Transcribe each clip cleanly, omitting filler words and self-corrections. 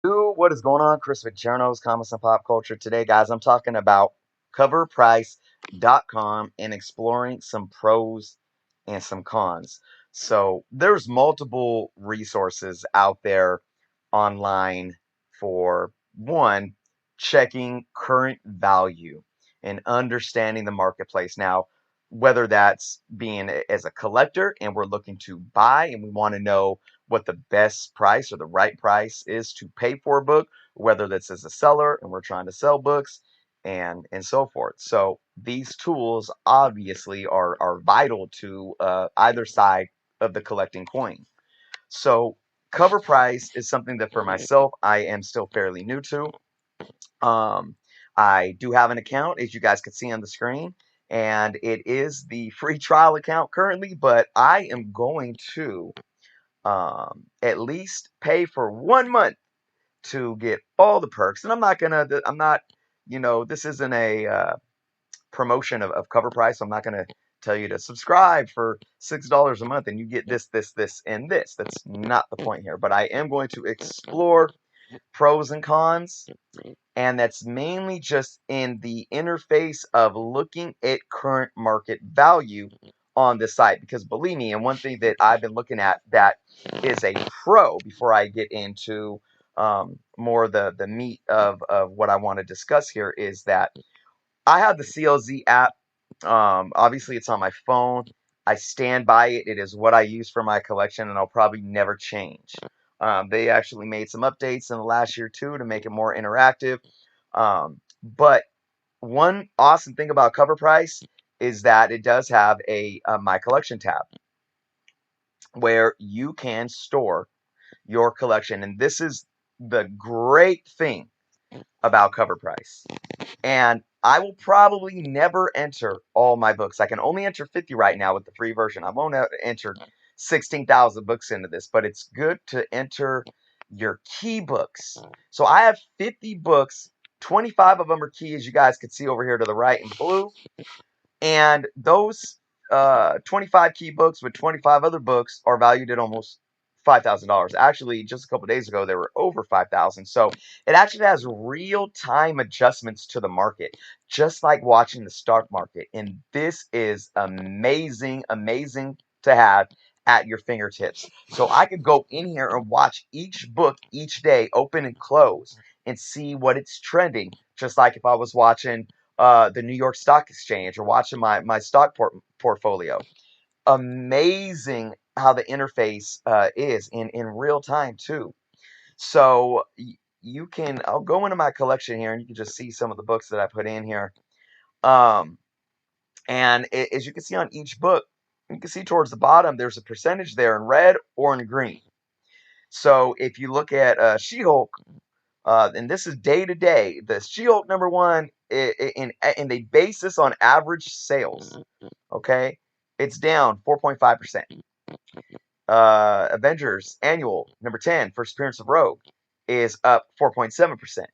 What is going on? Chris with Journos, Comics and Pop Culture. Today, guys, I'm talking about Covrprice.com and exploring some pros and some cons. So, there's multiple resources out there online for one, checking current value and understanding the marketplace. Now, whether that's being as a collector and we're looking to buy and we want to know what the best price or the right price is to pay for a book, whether that's as a seller and we're trying to sell books and so forth. So these tools obviously are vital to either side of the collecting coin. So cover price is something that for myself I am still fairly new to. Um, I do have an account, as you guys can see on the screen, and it is the free trial account currently, but I am going to at least pay for 1 month to get all the perks. And I'm not, this isn't a promotion of cover price. I'm not gonna tell you to subscribe for $6 a month and you get this, and this. That's not the point here. But I am going to explore pros and cons, and that's mainly just in the interface of looking at current market value on the site. Because believe me, and one thing that I've been looking at that is a pro before I get into more the meat of what I want to discuss here is that I have the CLZ app. Obviously, it's on my phone. I stand by it. It is what I use for my collection, and I'll probably never change. They actually made some updates in the last year too to make it more interactive. But one awesome thing about Cover Price is that it does have a My Collection tab where you can store your collection, and this is the great thing about Cover Price. And I will probably never enter all my books. I can only enter 50 right now with the free version. I won't enter 16,000 books into this, but it's good to enter your key books. So I have 50 books. 25 of them are key, as you guys can see over here to the right in blue. And those 25 key books with 25 other books are valued at almost $5,000. Actually, just a couple days ago, they were over 5,000. So it actually has real time adjustments to the market, just like watching the stock market. And this is amazing, amazing to have at your fingertips. So I could go in here and watch each book each day, open and close, and see what it's trending, just like if I was watching the New York Stock Exchange or watching my stock portfolio. Amazing how the interface is in real time too. So you can, I'll go into my collection here and you can just see some of the books that I put in here. Um, and as you can see on each book, you can see towards the bottom, there's a percentage there in red or in green. So if you look at She-Hulk, and this is day to day. The She-Hulk #1, and they base this on average sales. Okay, it's down 4.5%. Avengers Annual #10, first appearance of Rogue, is up 4.7%.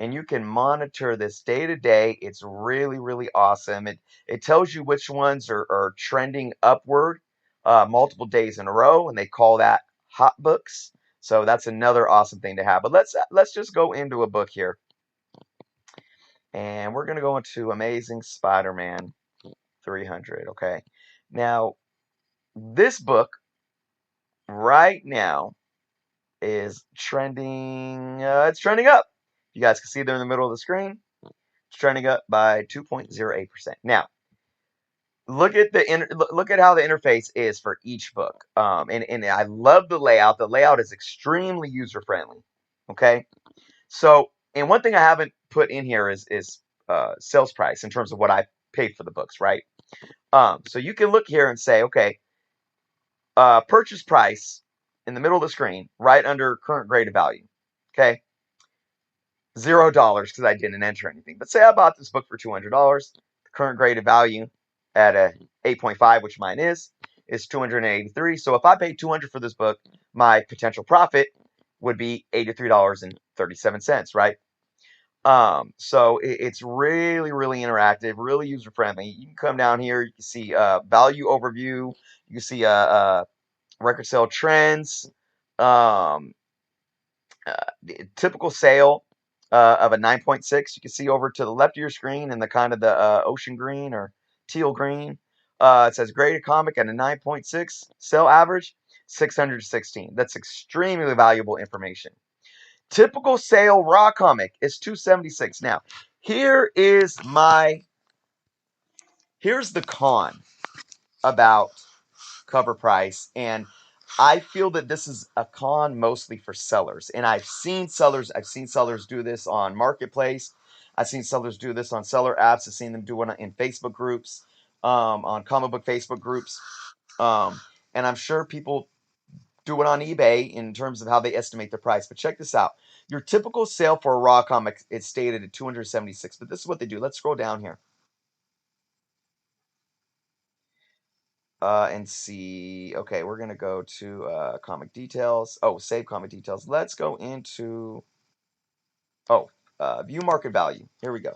And you can monitor this day to day. It's really, really awesome. It tells you which ones are trending upward multiple days in a row, and they call that hot books. So that's another awesome thing to have. But let's just go into a book here, and we're gonna go into Amazing Spider-Man 300. Okay, now this book right now is trending. It's trending up. You guys can see there in the middle of the screen. It's trending up by 2.08%. Now, look at how the interface is for each book. And I love the layout. The layout is extremely user friendly. Okay, so and one thing I haven't put in here is sales price in terms of what I paid for the books, right? So you can look here and say, okay, purchase price in the middle of the screen, right under current graded value. Okay, $0 because I didn't enter anything. But say I bought this book for $200. The current graded value at a 8.5, which mine is 283. So if I paid 200 for this book, my potential profit would be $83.37, right? So it's really, really interactive, really user friendly. You can come down here, you can see value overview, you can see record sale trends, um, Typical sale of a 9.6. You can see over to the left of your screen in the kind of the ocean green or teal green. It says graded comic at a 9.6 sale average, 616. That's extremely valuable information. Typical sale raw comic is 276. Now, here is here's the con about cover price, and I feel that this is a con mostly for sellers. And I've seen sellers do this on Marketplace. I've seen sellers do this on seller apps. I've seen them do it in Facebook groups, on comic book Facebook groups. Um, and I'm sure people do it on eBay in terms of how they estimate the price. But check this out. Your typical sale for a raw comic is stated at 276, but this is what they do. Let's scroll down here. And see. Okay, we're gonna go to comic details. Oh, save comic details. Let's go into oh view market value. Here we go.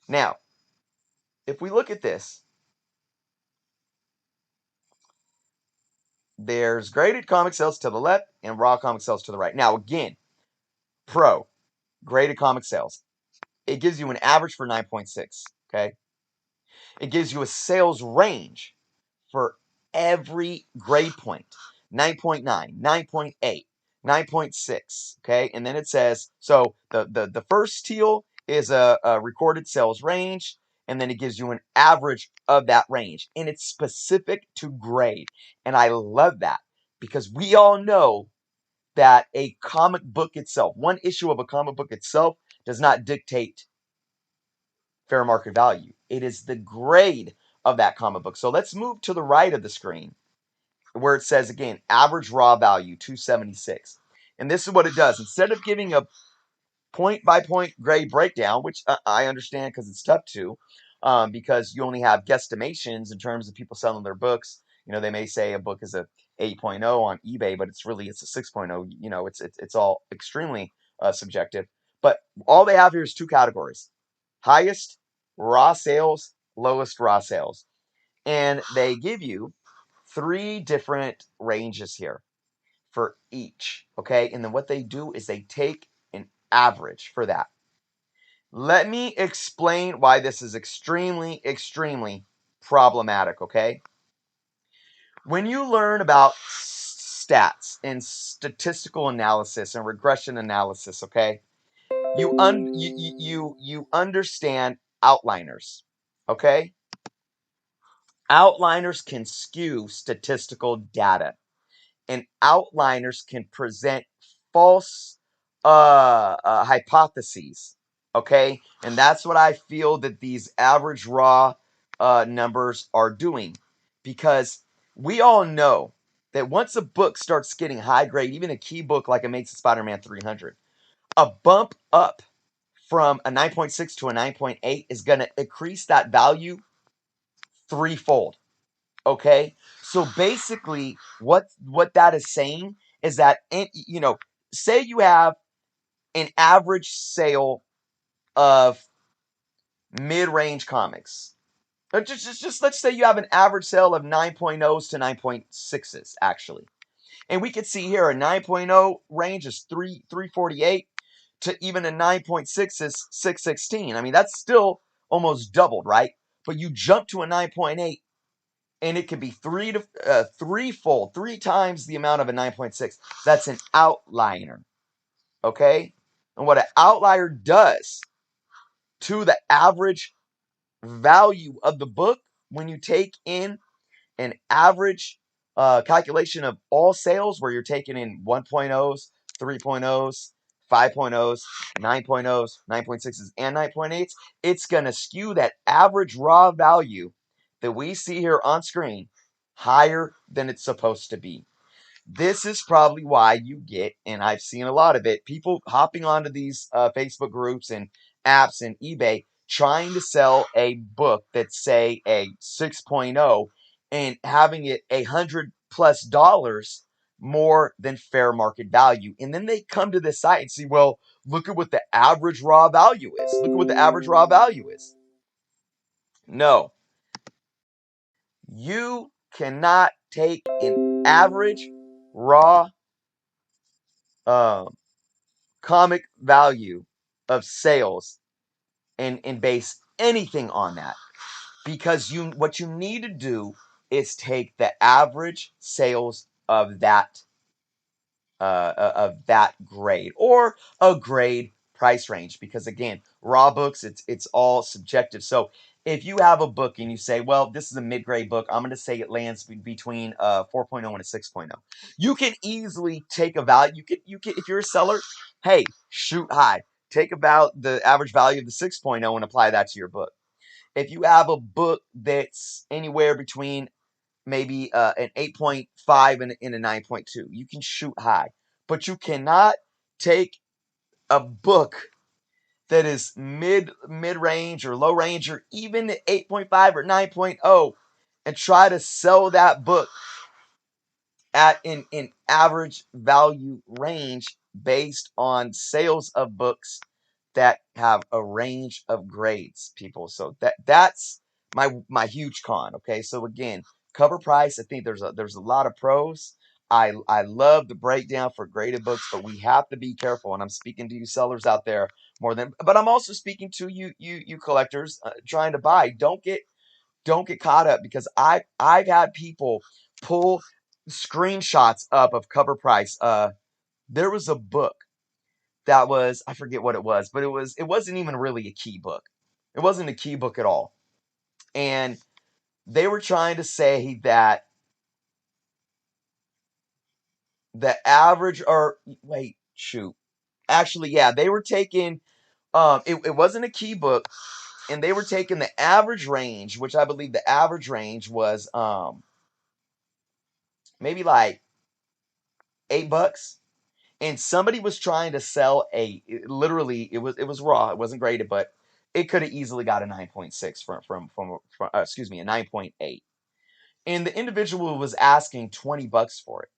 Now, if we look at this, there's graded comic sales to the left and raw comic sales to the right. Now, again, pro graded comic sales. It gives you an average for 9.6. Okay, it gives you a sales range for every grade point: 9.9, 9.8, 9.6. Okay, and then it says, so the first teal is a recorded sales range, and then it gives you an average of that range, and it's specific to grade. And I love that, because we all know that a comic book itself, one issue of a comic book itself, does not dictate fair market value. It is the grade of that comic book. So let's move to the right of the screen, where it says, again, average raw value 276. And this is what it does. Instead of giving a point by point grade breakdown, which I understand because it's tough to, because you only have guesstimations in terms of people selling their books. You know, they may say a book is a 8.0 on eBay, but it's a 6.0. You know, it's all extremely subjective. But all they have here is two categories: highest raw sales, lowest raw sales. And they give you three different ranges here for each. Okay. And then what they do is they take an average for that. Let me explain why this is extremely, extremely problematic. Okay. When you learn about stats and statistical analysis and regression analysis, okay, you understand outliners. Okay. Outliners can skew statistical data, and outliners can present false hypotheses. Okay, and that's what I feel that these average raw numbers are doing, because we all know that once a book starts getting high grade, even a key book like Amazing Spider-Man 300, a bump up from a 9.6 to a 9.8 is going to increase that value threefold. Okay, so basically, what that is saying is that, say you have an average sale of mid-range comics. Just let's say you have an average sale of 9.0s to 9.6s actually, and we could see here a 9.0 range is 348 to even a 9.6 is 616. I mean, that's still almost doubled, right? But you jump to a 9.8, and it could be threefold, three times the amount of a 9.6. That's an outliner. Okay? And what an outlier does to the average value of the book, when you take in an average calculation of all sales, where you're taking in 1.0s, 3.0s, 5.0s, 9.0s, 9.6s, and 9.8s, it's going to skew that average raw value that we see here on screen higher than it's supposed to be. This is probably why you get, and I've seen a lot of it, people hopping onto these Facebook groups and apps and eBay trying to sell a book that's, say, a 6.0, and having it $100+ more than fair market value. And then they come to this site and see, well, look at what the average raw value is. Look at what the average raw value is. No, you cannot take an average raw um, comic value of sales and base anything on that, because what you need to do is take the average sales of that grade, or a grade price range, because again, raw books, it's all subjective. So if you have a book and you say, well, this is a mid-grade book, I'm going to say it lands between 4.0 and a 6.0. You can easily take a value. You can, if you're a seller, hey, shoot high, take about the average value of the 6.0 and apply that to your book. If you have a book that's anywhere between maybe an 8.5 and a 9.2, you can shoot high. But you cannot take a book that is mid range or low range or even 8.5 or 9.0 and try to sell that book at an average value range based on sales of books that have a range of grades, people. So that's my huge con. Okay, so again, cover price. I think there's a lot of pros. I love the breakdown for graded books, but we have to be careful. And I'm speaking to you sellers out there more than, but I'm also speaking to you collectors trying to buy. Don't get caught up, because I've had people pull screenshots up of cover price. There was a book that was, I forget what it was, but it wasn't even really a key book. It wasn't a key book at all. And they were trying to say that the average, or wait, shoot. Actually, yeah, they were taking it wasn't a key book, and they were taking the average range, which I believe the average range was maybe like $8, and somebody was trying to sell literally, it was raw, it wasn't graded, but it could have easily got a 9.6 from excuse me, a 9.8, and the individual was asking $20 for it.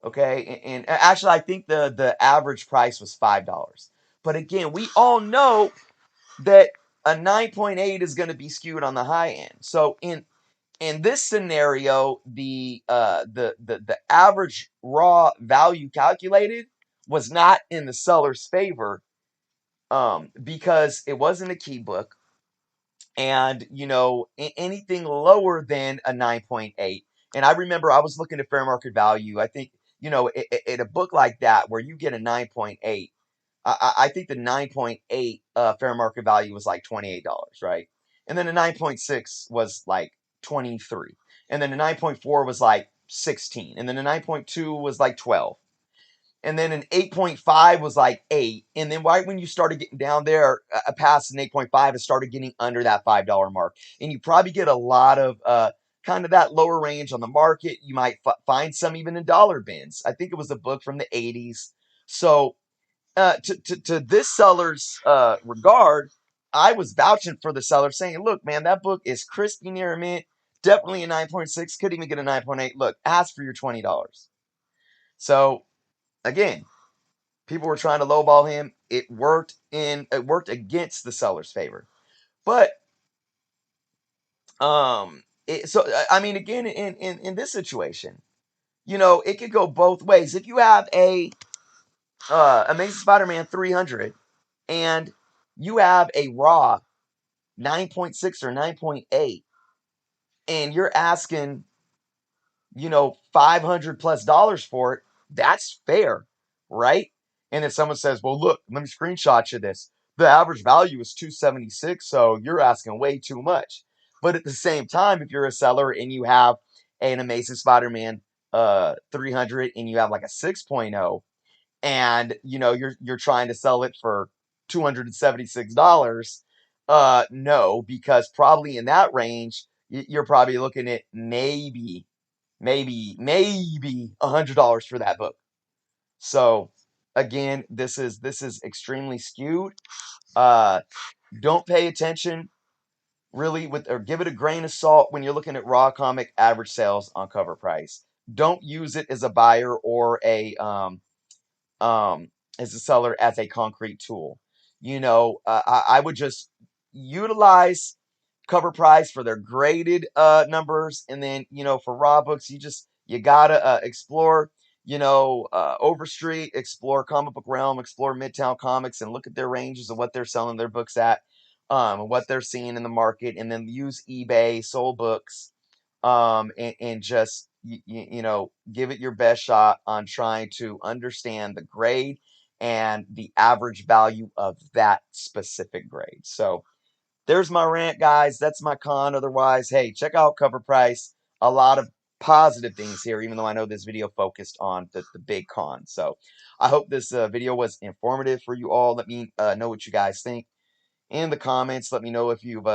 Okay, and actually I think the average price was $5, but again, we all know that a 9.8 is going to be skewed on the high end. So in this scenario, the average raw value calculated was not in the seller's favor, because it wasn't a key book, and anything lower than a 9.8. And I remember I was looking at fair market value. I think at a book like that where you get a 9.8, I think the 9.8 fair market value was like $28, right? And then the 9.6 was like 23. And then the 9.4 was like 16. And then the 9.2 was like 12. And then an 8.5 was like 8. And then right when you started getting down there past an 8.5, it started getting under that $5 mark. And you probably get a lot of kind of that lower range on the market. You might find some even in dollar bins. I think it was a book from the 80s. So to this seller's regard, I was vouching for the seller, saying, look, man, that book is crispy near mint. Definitely a 9.6. Could even get a 9.8. Look, ask for your $20. So again, people were trying to lowball him. It worked against the seller's favor. But so I mean, again, in this situation, it could go both ways. If you have a Amazing Spider-Man 300 and you have a raw 9.6 or 9.8, and you're asking, $500+ for it, that's fair, right? And then someone says, well, look, let me screenshot you this. The average value is 276, so you're asking way too much. But at the same time, if you're a seller and you have an Amazing Spider-Man 300 and you have like a 6.0, and you're trying to sell it for $276, no, because probably in that range, you're probably looking at maybe $100 for that book. So again, this is extremely skewed. Uh, don't pay attention really or give it a grain of salt when you're looking at raw comic average sales on cover price. Don't use it as a buyer or um as a seller as a concrete tool. I would just utilize cover price for their graded numbers, and then for raw books, you gotta explore. Overstreet, explore Comic Book Realm, explore Midtown Comics, and look at their ranges of what they're selling their books at, what they're seeing in the market, and then use eBay, Soul Books, and just give it your best shot on trying to understand the grade and the average value of that specific grade. So there's my rant, guys. That's my con. Otherwise, hey, check out Covrprice. A lot of positive things here, even though I know this video focused on the big con. So I hope this video was informative for you all. Let me know what you guys think in the comments. Let me know if you've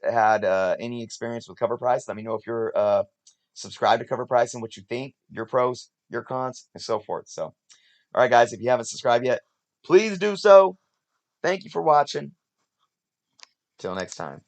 had any experience with Covrprice. Let me know if you're subscribed to Covrprice and what you think, your pros, your cons, and so forth. So, all right, guys, if you haven't subscribed yet, please do so. Thank you for watching. Till next time.